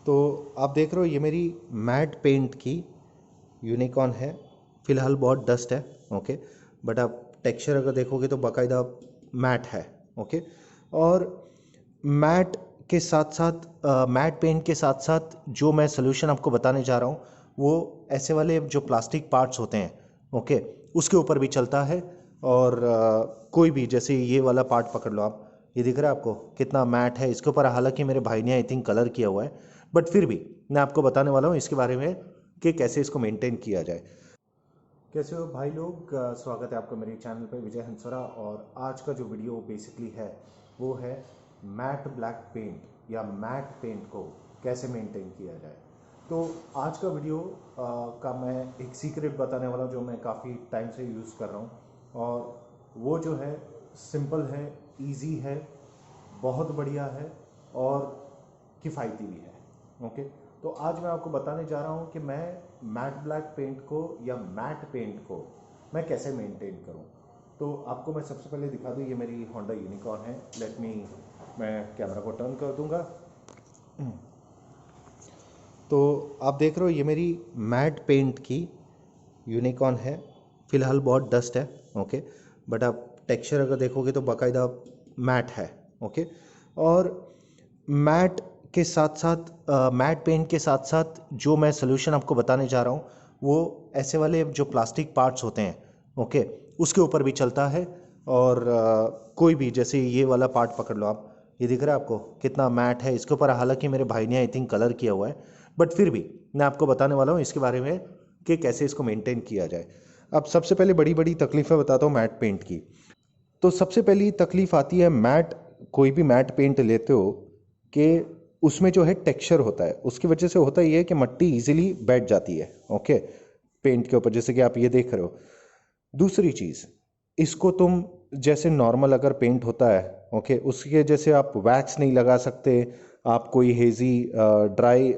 तो आप देख रहे हो ये मेरी मैट पेंट की यूनिकॉर्न है। फ़िलहाल बहुत डस्ट है, ओके, बट आप टेक्सचर अगर देखोगे तो बाकायदा मैट है, ओके। और मैट के साथ साथ मैट पेंट के साथ साथ जो मैं सोल्यूशन आपको बताने जा रहा हूँ वो ऐसे वाले जो प्लास्टिक पार्ट्स होते हैं, ओके, उसके ऊपर भी चलता है। और कोई भी, जैसे ये वाला पार्ट पकड़ लो आप, ये दिख रहा है आपको कितना मैट है इसके ऊपर। हालांकि मेरे भाई ने आई थिंक कलर किया हुआ है, बट फिर भी मैं आपको बताने वाला हूँ इसके बारे में कि कैसे इसको मेंटेन किया जाए। कैसे हो भाई लोग, स्वागत है आपका मेरे चैनल पे विजय हंसरा। और आज का जो वीडियो बेसिकली है वो है मैट ब्लैक पेंट या मैट पेंट को कैसे मेंटेन किया जाए। तो आज का वीडियो का मैं एक सीक्रेट बताने वाला हूँ जो मैं काफ़ी टाइम से यूज़ कर रहा हूँ, और वो जो है सिंपल है, इजी है, बहुत बढ़िया है और किफ़ायती भी है, ओके। तो आज मैं आपको बताने जा रहा हूँ कि मैं मैट ब्लैक पेंट को या मैट पेंट को मैं कैसे मेंटेन करूँ। तो आपको मैं सबसे पहले दिखा दूँ, ये मेरी होंडा यूनिकॉर्न है। मैं कैमरा को टर्न कर दूँगा। तो आप देख रहे हो ये मेरी मैट पेंट की यूनिकॉर्न है। फ़िलहाल बहुत डस्ट है, ओके, बट आप टेक्सचर अगर देखोगे तो बाकायदा मैट है, ओके। और मैट के साथ साथ मैट पेंट के साथ साथ जो मैं सोल्यूशन आपको बताने जा रहा हूँ वो ऐसे वाले जो प्लास्टिक पार्ट्स होते हैं, ओके, उसके ऊपर भी चलता है। और कोई भी, जैसे ये वाला पार्ट पकड़ लो आप, ये दिख रहा है आपको कितना मैट है इसके ऊपर। हालांकि मेरे भाई ने आई थिंक कलर किया हुआ है, बट फिर भी मैं आपको बताने वाला हूँ इसके बारे में कि कैसे इसको मेंटेन किया जाए। अब सबसे पहले बड़ी बड़ी तकलीफ़ें बताता हूँ मैट पेंट की। तो सबसे पहली तकलीफ़ आती है, मैट, कोई भी मैट पेंट लेते हो कि उसमें जो है टेक्सचर होता है, उसकी वजह से होता ये है कि मिट्टी इजीली बैठ जाती है, ओके, पेंट के ऊपर, जैसे कि आप ये देख रहे हो। दूसरी चीज़, इसको तुम जैसे नॉर्मल अगर पेंट होता है, ओके, उसके जैसे आप वैक्स नहीं लगा सकते, आप कोई हेजी ड्राई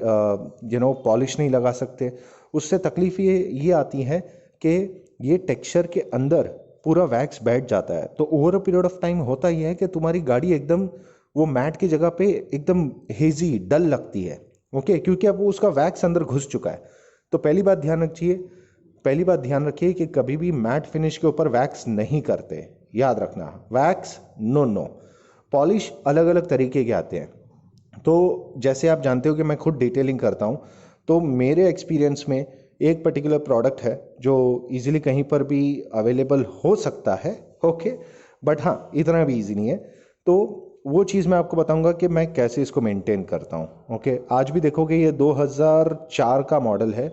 पॉलिश नहीं लगा सकते। उससे तकलीफ़ ये आती है कि ये टेक्सचर के अंदर पूरा वैक्स बैठ जाता है। तो over a period of time होता ये है कि तुम्हारी गाड़ी एकदम वो मैट की जगह पे एकदम हेजी डल लगती है, ओके, क्योंकि अब वो उसका वैक्स अंदर घुस चुका है। तो पहली बात ध्यान रखिए कि कभी भी मैट फिनिश के ऊपर वैक्स नहीं करते। याद रखना, वैक्स नो नो। पॉलिश अलग अलग तरीके के आते हैं। तो जैसे आप जानते हो कि मैं खुद डिटेलिंग करता हूँ, तो मेरे एक्सपीरियंस में एक पर्टिकुलर प्रोडक्ट है जो इजीली कहीं पर भी अवेलेबल हो सकता है, ओके, बट हाँ इतना भी इजी नहीं है। तो वो चीज़ मैं आपको बताऊंगा कि मैं कैसे इसको मेंटेन करता हूँ, ओके। आज भी देखोगे ये 2004 का मॉडल है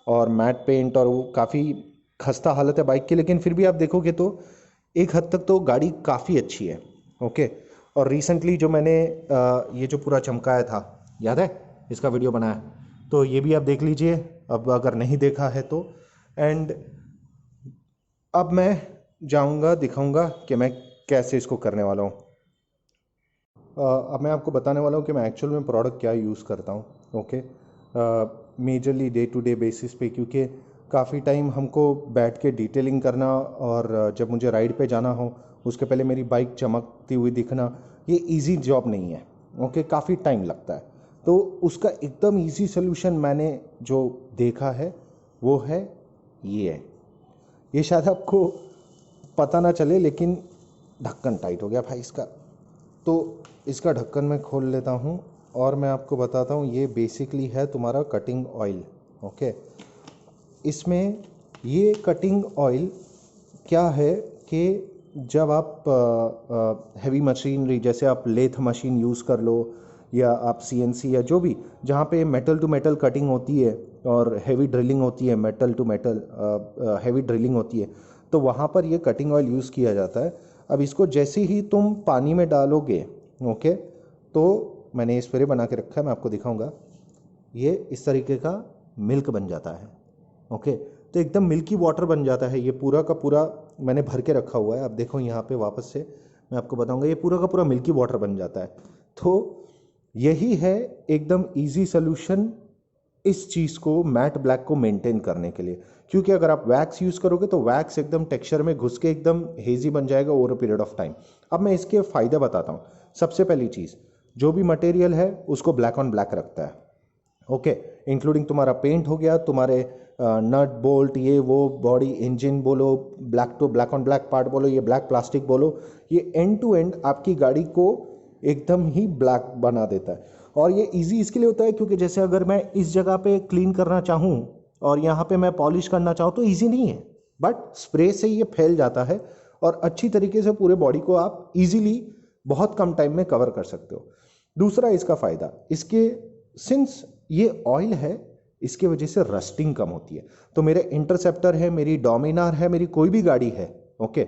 और मैट पेंट, और वो काफ़ी खस्ता हालत है बाइक की, लेकिन फिर भी आप देखोगे तो एक हद तक तो गाड़ी काफ़ी अच्छी है, ओके। और रिसेंटली जो मैंने ये जो पूरा चमकाया था, याद है, इसका वीडियो बनाया, तो ये भी आप देख लीजिए अब अगर नहीं देखा है तो। एंड अब मैं जाऊंगा, दिखाऊंगा कि मैं कैसे इसको करने वाला हूँ। अब मैं आपको बताने वाला हूँ कि मैं एक्चुअल में प्रोडक्ट क्या यूज़ करता हूँ, okay, majorly day to day basis पे, क्योंकि काफ़ी टाइम हमको बैठ के डिटेलिंग करना, और जब मुझे राइड पे जाना हो उसके पहले मेरी बाइक चमकती हुई दिखना, ये इजी जॉब नहीं है, ओके, काफ़ी टाइम लगता है। तो उसका एकदम इजी सोल्यूशन मैंने जो देखा है वो है ये शायद आपको पता ना चले, लेकिन ढक्कन टाइट हो गया भाई इसका। तो इसका ढक्कन मैं खोल लेता हूँ और मैं आपको बताता हूँ, ये बेसिकली है तुम्हारा कटिंग ऑयल, ओके। इसमें ये कटिंग ऑयल क्या है कि जब आप हैवी मशीनरी, जैसे आप लेथ मशीन यूज़ कर लो या आप सीएनसी या जो भी, जहाँ पे मेटल टू मेटल कटिंग होती है और हैवी ड्रिलिंग होती है, metal to metal heavy drilling होती है, तो वहाँ पर ये कटिंग ऑयल यूज़ किया जाता है। अब इसको जैसे ही तुम पानी में डालोगे, ओके, तो मैंने ये स्प्रे बना के रखा है, मैं आपको दिखाऊंगा। ये इस तरीके का मिल्क बन जाता है, ओके। तो एकदम मिल्की वाटर बन जाता है। ये पूरा का पूरा मैंने भर के रखा हुआ है, अब देखो यहाँ पे वापस से मैं आपको बताऊंगा, ये पूरा का पूरा मिल्की वाटर बन जाता है। तो यही है एकदम इजी सोल्यूशन इस चीज़ को, मैट ब्लैक को मेंटेन करने के लिए। क्योंकि अगर आप वैक्स यूज़ करोगे तो वैक्स एकदम टेक्सचर में घुस के एकदम हेजी बन जाएगा over a period of time. अब मैं इसके फ़ायदे बताता हूँ। सबसे पहली चीज़, जो भी मटेरियल है उसको ब्लैक ऑन ब्लैक रखता है, ओके, इंक्लूडिंग तुम्हारा पेंट हो गया, तुम्हारे नट बोल्ट, ये वो बॉडी इंजन बोलो, black to black on black part बोलो, ये ब्लैक प्लास्टिक बोलो, ये एंड टू एंड आपकी गाड़ी को एकदम ही ब्लैक बना देता है। और ये इजी इसके लिए होता है क्योंकि जैसे अगर मैं इस जगह पे क्लीन करना चाहूँ और यहाँ पे मैं पॉलिश करना चाहूँ तो इजी नहीं है, बट स्प्रे से ये फैल जाता है और अच्छी तरीके से पूरे बॉडी को आप इजीली बहुत कम टाइम में कवर कर सकते हो। दूसरा इसका फ़ायदा, इसके सिंस ये ऑयल है, इसके वजह से रस्टिंग कम होती है। तो मेरे इंटरसेप्टर है, मेरी डोमिनार है, मेरी कोई भी गाड़ी है, ओके,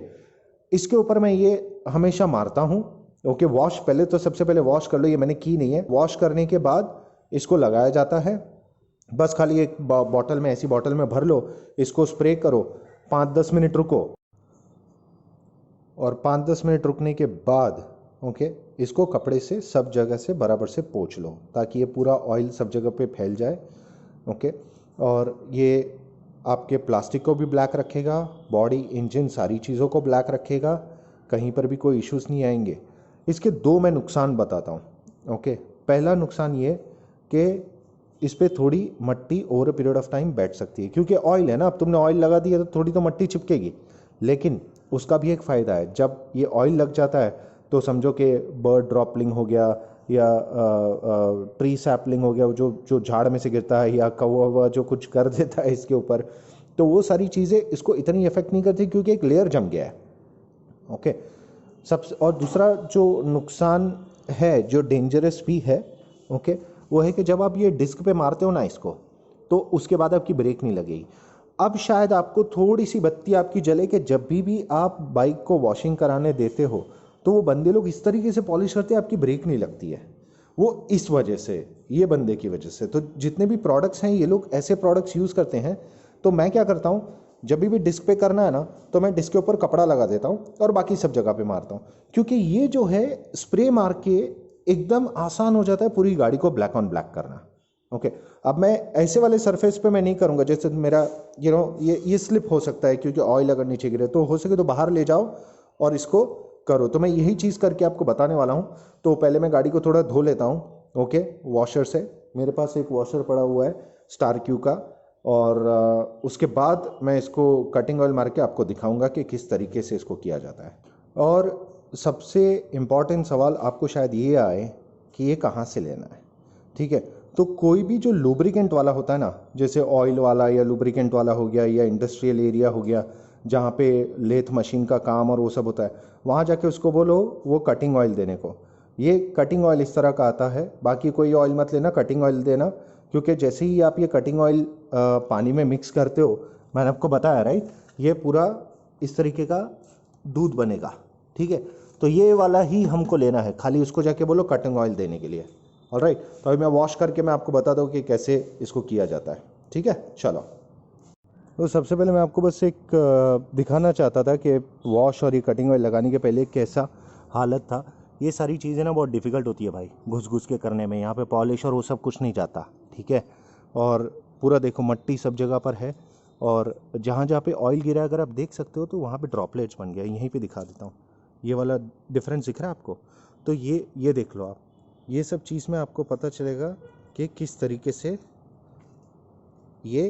इसके ऊपर मैं ये हमेशा मारता हूँ। ओके, वॉश पहले तो सबसे पहले वॉश कर लो, ये मैंने की नहीं है। वॉश करने के बाद इसको लगाया जाता है, बस खाली एक बॉटल में, ऐसी बॉटल में भर लो, इसको स्प्रे करो, 5-10 मिनट रुको और 5-10 मिनट रुकने के बाद ओके इसको कपड़े से सब जगह से बराबर से पोंछ लो ताकि ये पूरा ऑयल सब जगह पे फैल जाए। ओके, और ये आपके प्लास्टिक को भी ब्लैक रखेगा, बॉडी इंजन सारी चीज़ों को ब्लैक रखेगा, कहीं पर भी कोई इश्यूज़ नहीं आएंगे। इसके दो मैं नुकसान बताता हूँ। ओके, पहला नुकसान ये कि इस पर थोड़ी मट्टी over a period of time बैठ सकती है क्योंकि ऑयल है ना, अब तुमने ऑयल लगा दिया तो थोड़ी तो मट्टी चिपकेगी। लेकिन उसका भी एक फ़ायदा है, जब ये ऑयल लग जाता है तो समझो कि बर्ड ड्रॉपलिंग हो गया या ट्री सैपलिंग हो गया, जो जो झाड़ में से गिरता है, या कौवा ववा जो कुछ कर देता है इसके ऊपर, तो वो सारी चीज़ें इसको इतनी इफेक्ट नहीं करती क्योंकि एक लेयर जम गया है। ओके, सबसे और दूसरा जो नुकसान है, जो डेंजरस भी है, ओके, वो है कि जब आप ये डिस्क पे मारते हो ना इसको, तो उसके बाद आपकी ब्रेक नहीं लगेगी। अब शायद आपको थोड़ी सी बत्ती आपकी जले कि जब भी आप बाइक को वॉशिंग कराने देते हो तो वो बंदे लोग इस तरीके से पॉलिश करते हैं आपकी ब्रेक नहीं लगती है। वो इस वजह से, ये बंदे की वजह से। तो जितने भी प्रोडक्ट्स हैं ये लोग ऐसे प्रोडक्ट्स यूज़ करते हैं। तो मैं क्या करता हूँ, जब भी डिस्क पे करना है ना तो मैं डिस्क के ऊपर कपड़ा लगा देता हूँ और बाकी सब जगह पे मारता हूँ, क्योंकि ये जो है स्प्रे मार के एकदम आसान हो जाता है पूरी गाड़ी को ब्लैक ऑन ब्लैक करना। ओके, अब मैं ऐसे वाले सरफेस पे मैं नहीं करूँगा, जैसे मेरा ये स्लिप हो सकता है क्योंकि ऑयल अगर नीचे गिरे, तो हो सके तो बाहर ले जाओ और इसको करो। तो मैं यही चीज़ करके आपको बताने वाला हूँ। तो पहले मैं गाड़ी को थोड़ा धो लेता हूँ, ओके, वॉशर से। मेरे पास एक वॉशर पड़ा हुआ है स्टार क्यू का, और उसके बाद मैं इसको कटिंग ऑयल मार के आपको दिखाऊंगा कि किस तरीके से इसको किया जाता है। और सबसे इम्पॉर्टेंट सवाल आपको शायद ये आए कि ये कहाँ से लेना है। ठीक है, तो कोई भी जो लुब्रिकेंट वाला होता है ना, जैसे ऑयल वाला या लुब्रिकेंट वाला हो गया, या इंडस्ट्रियल एरिया हो गया जहाँ पे लेथ मशीन का काम और वो सब होता है, वहाँ जाके उसको बोलो वो कटिंग ऑयल देने को। ये कटिंग ऑयल इस तरह का आता है, बाकी कोई ऑयल मत लेना, कटिंग ऑयल देना। क्योंकि जैसे ही आप ये कटिंग ऑयल पानी में मिक्स करते हो, मैंने आपको बताया राइट, ये पूरा इस तरीके का दूध बनेगा। ठीक है, तो ये वाला ही हमको लेना है, खाली उसको जाके बोलो कटिंग ऑयल देने के लिए। ऑलराइट, तो अभी मैं वॉश करके मैं आपको बता दूँ कि कैसे इसको किया जाता है। ठीक है, चलो। तो सबसे पहले मैं आपको बस एक दिखाना चाहता था कि वॉश और ये कटिंग ऑयल लगाने के पहले कैसा हालत था। ये सारी चीज़ें ना बहुत डिफ़िकल्ट होती है भाई, घुस घुस के करने में। यहाँ पे पॉलिश और वो सब कुछ नहीं जाता। ठीक है, और पूरा देखो मट्टी सब जगह पर है, और जहाँ जहाँ पे ऑयल गिरा है अगर आप देख सकते हो तो वहाँ पे ड्रॉपलेट्स बन गया। यहीं पे दिखा देता हूँ, ये वाला डिफरेंस दिख रहा है आपको? तो ये देख लो आप, ये सब चीज़ में आपको पता चलेगा कि किस तरीके से ये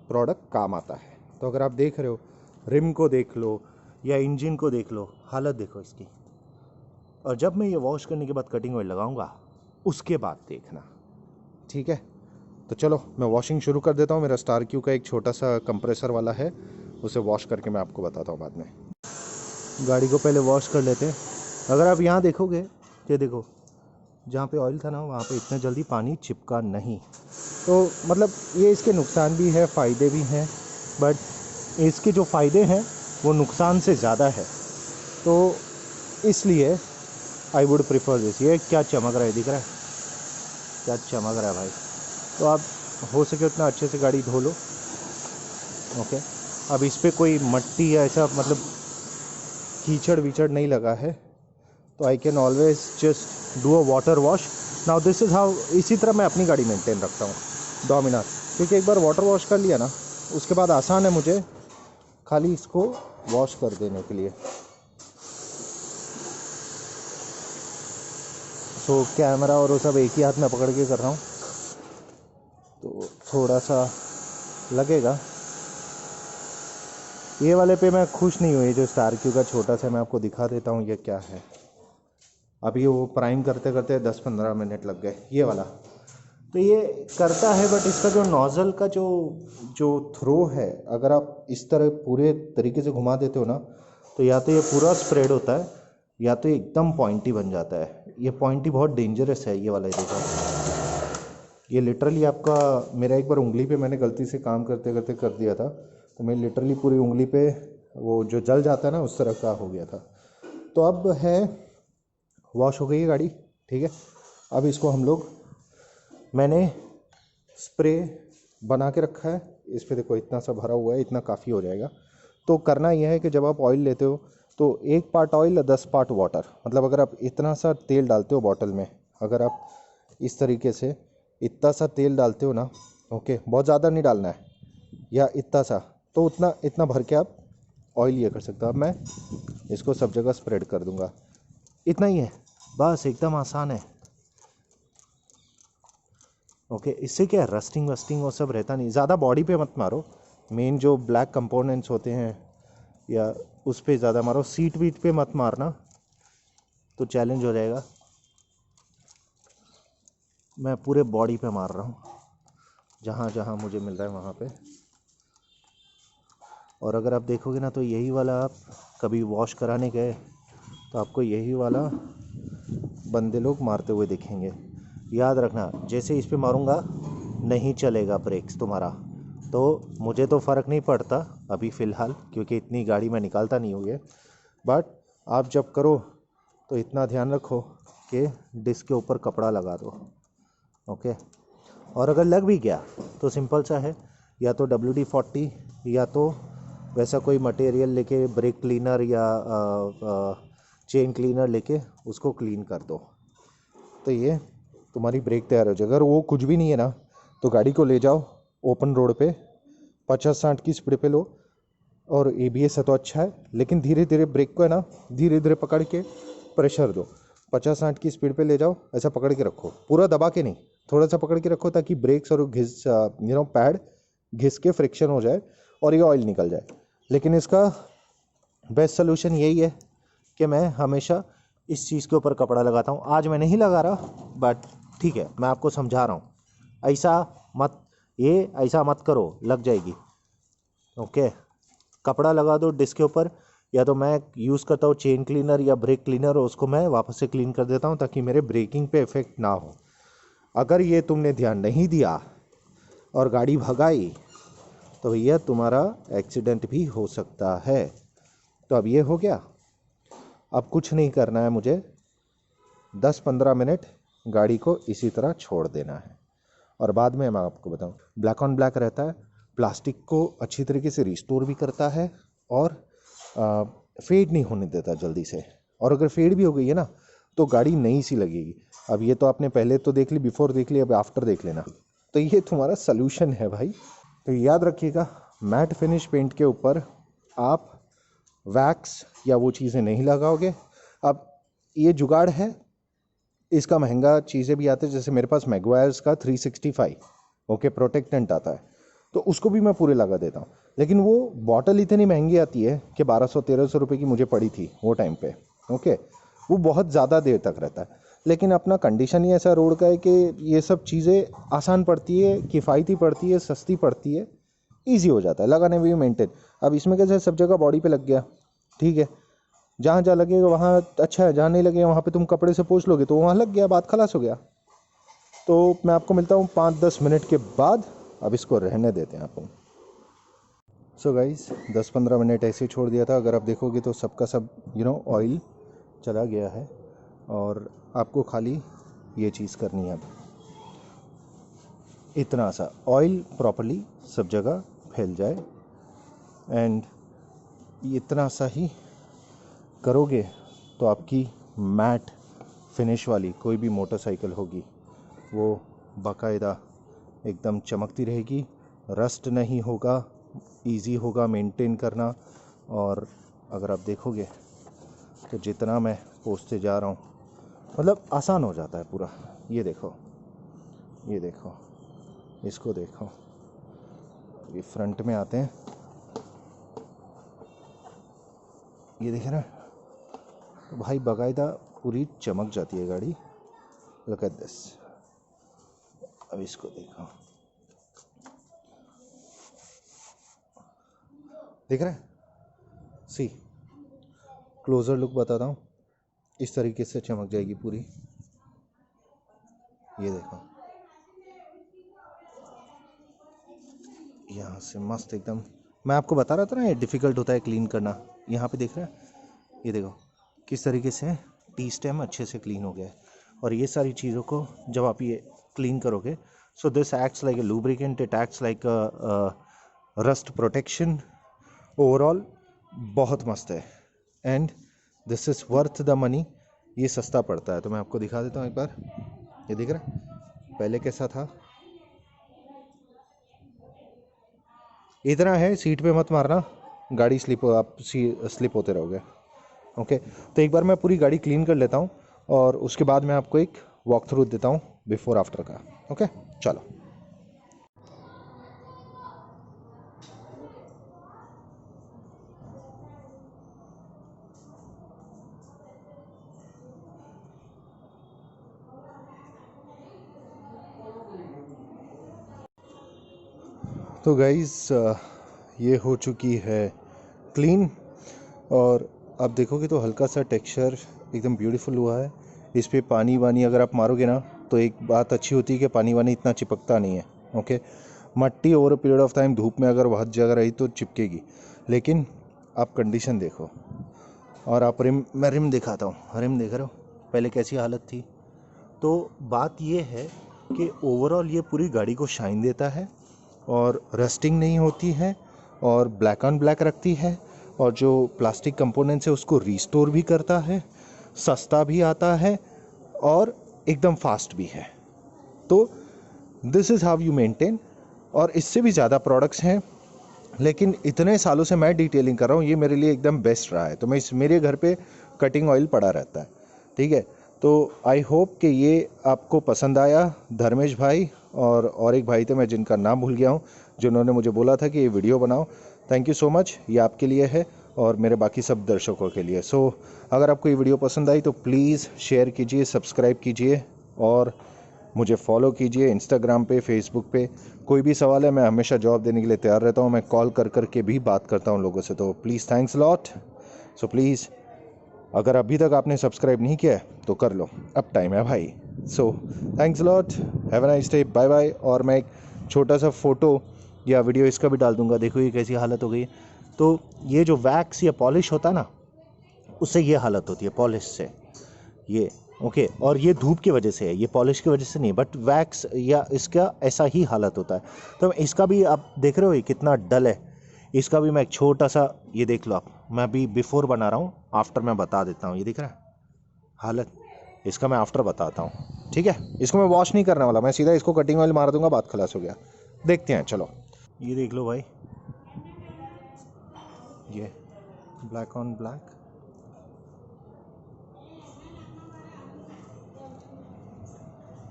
प्रोडक्ट काम आता है। तो अगर आप देख रहे हो, रिम को देख लो या इंजन को देख लो, हालत देखो इसकी। और जब मैं ये वॉश करने के बाद कटिंग ऑयल लगाऊंगा उसके बाद देखना। ठीक है, तो चलो मैं वॉशिंग शुरू कर देता हूँ। मेरा स्टार क्यू का एक छोटा सा कंप्रेसर वाला है, उसे वॉश करके मैं आपको बताता हूँ बाद में। गाड़ी को पहले वॉश कर लेते हैं। अगर आप यहाँ देखोगे कि देखो जहाँ पे ऑयल था ना वहाँ पे इतने जल्दी पानी चिपका नहीं। तो मतलब ये इसके नुकसान भी है, फ़ायदे भी हैं, बट इसके जो फ़ायदे हैं वो नुकसान से ज़्यादा है। तो इसलिए आई वुड प्रिफर दिस। ये क्या चमक रहा है, दिख रहा है क्या चमक रहा है भाई? तो आप हो सके उतना अच्छे से गाड़ी धो लो। ओके, अब इस पर कोई मट्टी या ऐसा मतलब कीचड़ वीचड़ नहीं लगा है, तो I can always just do a water wash. Now this is how, इसी तरह मैं अपनी गाड़ी मेंटेन रखता हूँ डोमिनार, क्योंकि एक बार वाटर वॉश कर लिया ना उसके बाद आसान है मुझे खाली इसको वॉश कर देने के लिए। तो कैमरा और वो सब एक ही हाथ में पकड़ के कर रहा हूँ। थोड़ा सा लगेगा। ये वाले पे मैं खुश नहीं हूँ, ये जो स्टार क्यू का छोटा सा, मैं आपको दिखा देता हूँ ये क्या है। अभी वो प्राइम करते करते 10-15 मिनट लग गए ये वाला। तो ये करता है, बट इसका जो नोज़ल का जो जो थ्रो है, अगर आप इस तरह पूरे तरीके से घुमा देते हो ना, तो या तो ये पूरा स्प्रेड होता है या तो एकदम पॉइंटी बन जाता है। ये पॉइंटी बहुत डेंजरस है ये वाला। देखो, ये लिटरली आपका, मेरा एक बार उंगली पे मैंने गलती से काम करते करते कर दिया था, तो मैं लिटरली पूरी उंगली पे वो जो जल जाता है ना, उस तरह का हो गया था। तो अब है, वॉश हो गई है गाड़ी, ठीक है। अब इसको हम लोग, मैंने स्प्रे बना के रखा है, इस पे देखो इतना सा भरा हुआ है, इतना काफ़ी हो जाएगा। तो करना यह है कि जब आप ऑयल लेते हो तो 1 पार्ट ऑयल या 10 पार्ट वाटर, मतलब अगर आप इतना सा तेल डालते हो बॉटल में, अगर आप इस तरीके से इतना सा तेल डालते हो ना, ओके, बहुत ज़्यादा नहीं डालना है, या इतना सा, तो उतना इतना भर के आप ऑयल ये कर सकते हो। अब मैं इसको सब जगह स्प्रेड कर दूंगा, इतना ही है बस, एकदम आसान है। ओके, इससे क्या है, रस्टिंग वस्टिंग वो सब रहता नहीं। ज़्यादा बॉडी पे मत मारो, मेन जो ब्लैक कंपोनेंट्स होते हैं या उस पे ज़्यादा मारो, सीट वीट पे मत मारना, तो चैलेंज हो जाएगा। मैं पूरे बॉडी पे मार रहा हूँ, जहाँ जहाँ मुझे मिल रहा है वहाँ पे। और अगर आप देखोगे ना, तो यही वाला, आप कभी वॉश कराने गए तो आपको यही वाला बंदे लोग मारते हुए दिखेंगे। याद रखना, जैसे इस पे मारूंगा नहीं चलेगा ब्रेक्स तुम्हारा। तो मुझे तो फ़र्क नहीं पड़ता अभी फ़िलहाल, क्योंकि इतनी गाड़ी मैं निकालता नहीं हूँ ये, बट आप जब करो तो इतना ध्यान रखो कि डिस्क के ऊपर कपड़ा लगा दो, ओके। और अगर लग भी गया तो सिंपल सा है, या तो WD-40 या तो वैसा कोई मटेरियल लेके, ब्रेक क्लीनर या चेन क्लीनर लेके उसको क्लीन कर दो, तो ये तुम्हारी ब्रेक तैयार हो जाएगी। अगर वो कुछ भी नहीं है ना, तो गाड़ी को ले जाओ ओपन रोड पे, 50-60 की स्पीड पे लो, और ABS है तो अच्छा है, लेकिन धीरे धीरे ब्रेक को है ना, धीरे धीरे पकड़ के प्रेशर दो। 50-60 की स्पीड पे ले जाओ, ऐसा पकड़ के रखो, पूरा दबा के नहीं, थोड़ा सा पकड़ के रखो, ताकि ब्रेक्स और घिस पैड घिस के फ्रिक्शन हो जाए और ये ऑयल निकल जाए। लेकिन इसका बेस्ट सोल्यूशन यही है कि मैं हमेशा इस चीज़ के ऊपर कपड़ा लगाता हूँ। आज मैं नहीं लगा रहा, बट ठीक है, मैं आपको समझा रहा हूँ, ऐसा मत करो, लग जाएगी, ओके। कपड़ा लगा दो डिस्क के ऊपर, या तो मैं यूज़ करता हूँ चेन क्लीनर या ब्रेक क्लीनर, और उसको मैं वापस से क्लीन कर देता हूँ, ताकि मेरे ब्रेकिंग पे इफ़ेक्ट ना हो। अगर ये तुमने ध्यान नहीं दिया और गाड़ी भगाई, तो भैया तुम्हारा एक्सीडेंट भी हो सकता है। तो अब ये हो गया, अब कुछ नहीं करना है मुझे, 10-15 मिनट गाड़ी को इसी तरह छोड़ देना है, और बाद में मैं आपको बताऊं, ब्लैक ऑन ब्लैक रहता है, प्लास्टिक को अच्छी तरीके से रिस्टोर भी करता है, और फेड नहीं होने देता जल्दी से। और अगर फेड भी हो गई है ना, तो गाड़ी नई सी लगेगी। अब ये तो आपने पहले तो देख ली, बिफोर देख ली, अब आफ्टर देख लेना। तो ये तुम्हारा सल्यूशन है भाई। तो याद रखिएगा, मैट फिनिश पेंट के ऊपर आप वैक्स या वो चीज़ें नहीं लगाओगे। अब ये जुगाड़ है, इसका महंगा चीज़ें भी आते हैं, जैसे मेरे पास मैगवायर्स का 365 ओके प्रोटेक्टेंट आता है, तो उसको भी मैं पूरे लगा देता हूँ। लेकिन वो बॉटल इतनी महंगी आती है कि 1200-1300 रुपये की मुझे पड़ी थी वो टाइम पे, ओके। वो बहुत ज़्यादा देर तक रहता है, लेकिन अपना कंडीशन ही ऐसा रोड का है कि ये सब चीज़ें आसान पड़ती है, किफ़ायती पड़ती है, सस्ती पड़ती है, ईजी हो जाता है लगाने में भी, मेंटेन। अब इसमें कैसे सब जगह बॉडी पे लग गया, ठीक है, जहाँ जहाँ लगेगा वहाँ अच्छा है, जहाँ नहीं लगेगा वहाँ पे तुम कपड़े से पोंछ लोगे तो वहाँ लग गया, बात खलास हो गया। तो मैं आपको मिलता हूँ 5-10 मिनट के बाद। अब इसको रहने देते हैं आपको। सो गाइस, 10-15 मिनट ऐसे ही छोड़ दिया था। अगर आप देखोगे तो सबका सब ऑयल चला गया है, और आपको खाली ये चीज़ करनी है। अब इतना सा ऑयल प्रॉपर्ली सब जगह फैल जाए, एंड इतना सा ही करोगे तो आपकी मैट फिनिश वाली कोई भी मोटरसाइकिल होगी वो बाकायदा एकदम चमकती रहेगी, रस्ट नहीं होगा, इजी होगा मेंटेन करना। और अगर आप देखोगे तो जितना मैं पोंछते जा रहा हूँ, मतलब आसान हो जाता है पूरा। ये देखो, ये देखो, इसको देखो, ये फ्रंट में आते हैं, ये देखे ना, तो भाई बाकायदा पूरी चमक जाती है गाड़ी। Look at this. अब इसको देखो, देख रहे हैं? सी, क्लोजर लुक बताता हूँ, इस तरीके से चमक जाएगी पूरी। ये देखो, यहाँ से मस्त एकदम। मैं आपको बता रहा था ना ये डिफ़िकल्ट होता है क्लीन करना। यहाँ पे देख रहे हैं, ये देखो किस तरीके से टी स्टेम अच्छे से क्लीन हो गया है। और ये सारी चीज़ों को जब आप ये क्लीन करोगे, so this acts like a lubricant, it acts like rust protection. Overall बहुत मस्त है and this is worth the money. ये सस्ता पड़ता है, तो मैं आपको दिखा देता हूँ एक बार। ये दिख रहा है पहले कैसा था, इतना है। सीट पे मत मारना, गाड़ी स्लिप, आप स्लिप होते रहोगे। ओके, तो एक बार मैं पूरी गाड़ी क्लीन कर लेता हूँ और उसके बाद मैं आपको एक वॉक थ्रू देता हूँ बिफोर आफ्टर का। ओके चलो। तो गाइस ये हो चुकी है क्लीन, और आप देखोगे तो हल्का सा टेक्सचर एकदम ब्यूटीफुल हुआ है। इस पे पानी वानी अगर आप मारोगे ना, तो एक बात अच्छी होती है कि पानी वानी इतना चिपकता नहीं है। ओके, मट्टी over a period of time धूप में अगर बहुत जगह रही तो चिपकेगी, लेकिन आप कंडीशन देखो। और आप रिम, मैं रिम दिखाता हूँ, रिम देख रहे हो पहले कैसी हालत थी। तो बात ये है कि ओवरऑल ये पूरी गाड़ी को शाइन देता है और रस्टिंग नहीं होती है और ब्लैक ऑन ब्लैक रखती है, और जो प्लास्टिक कंपोनेंट्स है उसको रिस्टोर भी करता है, सस्ता भी आता है और एकदम फास्ट भी है। तो this is how you maintain. और इससे भी ज़्यादा प्रोडक्ट्स हैं, लेकिन इतने सालों से मैं डिटेलिंग कर रहा हूँ, ये मेरे लिए एकदम बेस्ट रहा है। तो मैं मेरे घर पे कटिंग ऑयल पड़ा रहता है, ठीक है। तो आई होप कि ये आपको पसंद आया। धर्मेश भाई और एक भाई थे, मैं जिनका नाम भूल गया हूँ, जिन्होंने मुझे बोला था कि ये वीडियो बनाओ। थैंक यू सो मच, ये आपके लिए है और मेरे बाकी सब दर्शकों के लिए। सो अगर आपको ये वीडियो पसंद आई तो प्लीज़ शेयर कीजिए, सब्सक्राइब कीजिए और मुझे फॉलो कीजिए इंस्टाग्राम पे, फेसबुक पे। कोई भी सवाल है, मैं हमेशा जवाब देने के लिए तैयार रहता हूँ। मैं कॉल कर कर के भी बात करता हूँ लोगों से, तो please thanks lot. So please, अगर अभी तक आपने सब्सक्राइब नहीं किया है तो कर लो, अब टाइम है भाई। So thanks lot, have a nice day, bye bye. और मैं एक छोटा सा फ़ोटो या वीडियो इसका भी डाल दूंगा। देखो ये कैसी हालत हो गई। तो ये जो वैक्स या पॉलिश होता है ना, उससे ये हालत होती है, पॉलिश से ये। ओके, और ये धूप की वजह से है, ये पॉलिश की वजह से नहीं, बट वैक्स या इसका ऐसा ही हालत होता है। तो इसका भी आप देख रहे हो ये कितना डल है। इसका भी मैं एक छोटा सा, ये देख लो आप, मैं अभी बिफोर बना रहा हूँ, आफ्टर मैं बता देता हूँ। ये दिख रहा है हालत, इसका मैं आफ्टर बताता हूँ, ठीक है। इसको मैं वॉश नहीं करने वाला, मैं सीधा इसको कटिंग ऑयल मार दूंगा, बात खलास हो गया। देखते हैं, चलो। ये देख लो भाई, ये black on black,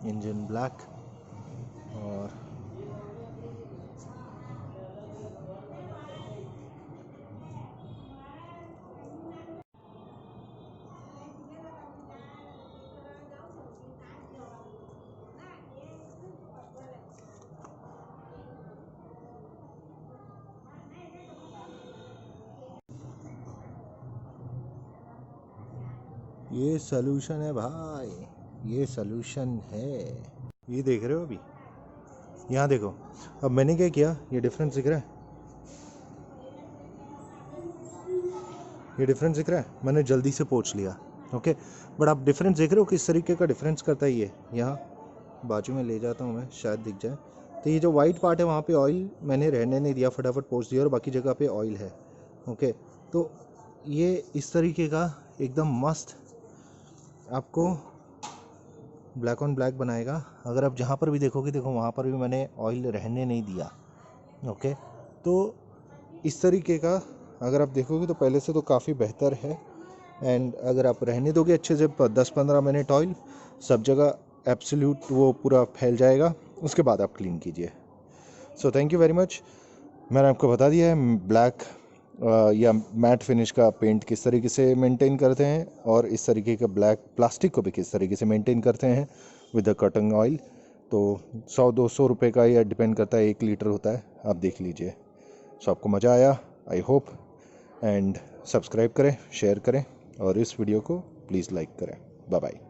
engine black, और ये सलूशन है भाई, ये सलूशन है। ये देख रहे हो अभी, यहाँ देखो। अब मैंने क्या किया, ये डिफरेंस दिख रहा है, ये डिफरेंस दिख रहा है, मैंने जल्दी से पोंछ लिया। ओके, बट आप डिफरेंस देख रहे हो किस तरीके का डिफरेंस करता है ये। यहाँ बाजू में ले जाता हूँ मैं, शायद दिख जाए। तो ये जो वाइट पार्ट है वहाँ पे ऑयल मैंने रहने नहीं दिया, फटाफट पोंछ दिया, और बाकी जगह पे ऑयल है। ओके, तो ये इस तरीके का एकदम मस्त आपको ब्लैक ऑन ब्लैक बनाएगा। अगर आप जहाँ पर भी देखोगे, देखो वहाँ पर भी मैंने ऑयल रहने नहीं दिया। ओके, तो इस तरीके का अगर आप देखोगे तो पहले से तो काफ़ी बेहतर है। एंड अगर आप रहने दोगे अच्छे से 10-15 मिनट ऑयल, सब जगह एब्सोल्यूट वो पूरा फैल जाएगा उसके बाद आप क्लीन कीजिए। So thank you very much. मैंने आपको बता दिया है ब्लैक या मैट फिनिश का पेंट किस तरीके से मेंटेन करते हैं, और इस तरीके का ब्लैक प्लास्टिक को भी किस तरीके से मेंटेन करते हैं विद द कटिंग ऑयल। तो 100-200 रुपये का या डिपेंड करता है, 1 लीटर होता है, आप देख लीजिए। सो आपको मज़ा आया आई होप, एंड सब्सक्राइब करें, शेयर करें, और इस वीडियो को प्लीज़ लाइक करें। Bye bye.